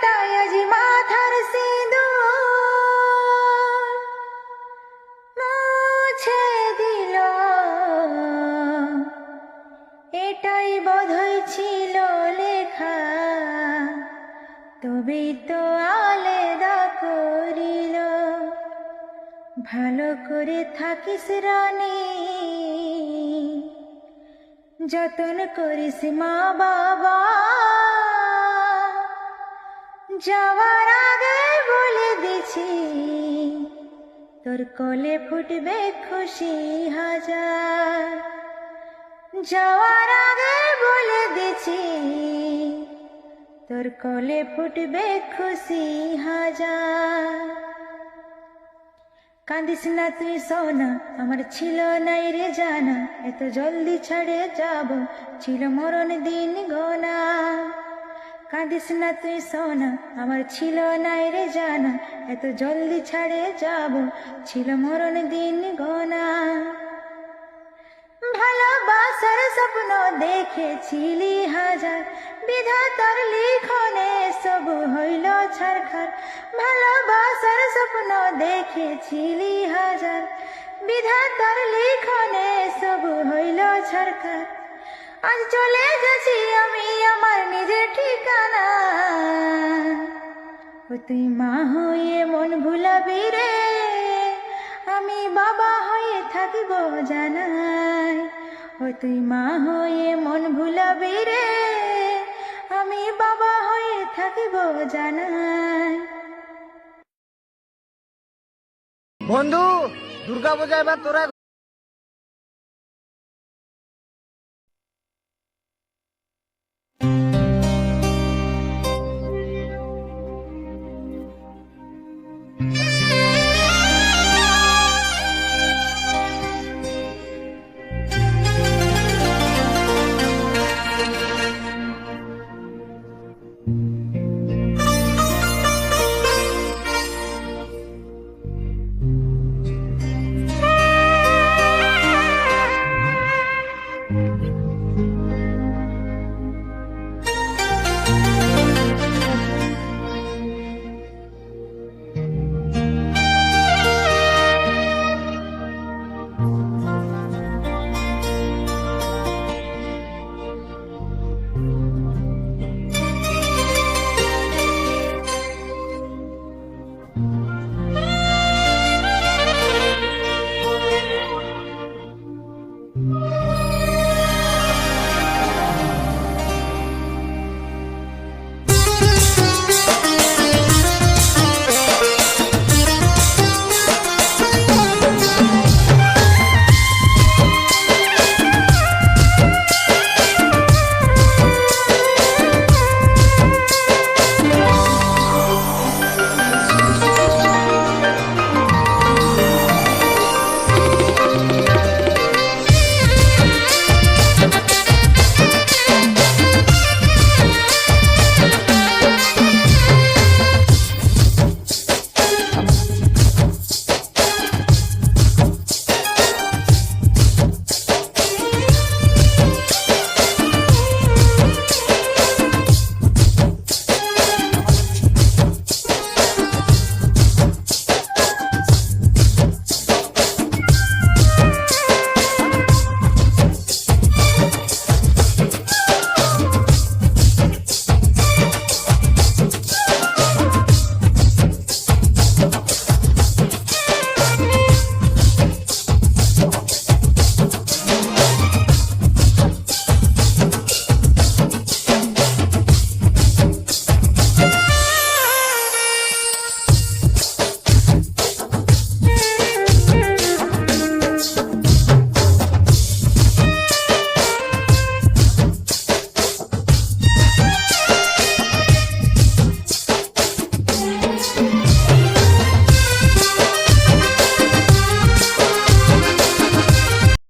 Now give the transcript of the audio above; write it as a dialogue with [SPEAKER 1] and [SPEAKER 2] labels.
[SPEAKER 1] তাই আজ মাথার সিঁদুর মুছে দিল। এটাই বোধহয় ছিল লেখা, তবেই তো আলাদা করিল। ভালো করে থাকিস রানী, যতন করিস মা বাবা। যাওয়ার আগে বলে দিছি, তোর কোলে ফুটবে খুশি হাজার। যাওয়ার আগে বলে দিছি, তোর কোলে ফুটবে খুশি হাজার। কাঁদিস না তুই সোনা, আমার ছিল নাই রে জানা, এত জলদি ছেড়ে যাব ছিল মরণ দিন গোনা। কাঁদিস না তুই সোনা, আমার ছিল নাই রে জানা, এত জলদি ছেড়ে যাব ছিল মরণ দিন গোনা। ভালোবাসার স্বপ্ন দেখেছিলি হাজার, বিধাতার লিখনে সব হইল ছারখার। ভালোবাসার স্বপ্ন দেখেছিলি হাজার, বিধাতার লিখনে সব হইল ছারখার। আজ চলে যাচ্ছি আমি আমার নিজের ঠিকানা, ও তুই মা হয়ে মন ভুলাবি রে, আমি বাবা হয়ে থাকিব জানাই। ও তুই মা হয়ে মন ভুলাবি রে, আমি বাবা হয়ে থাকিব জানাই।
[SPEAKER 2] বন্ধু, দুর্গা পূজা এবার তোরা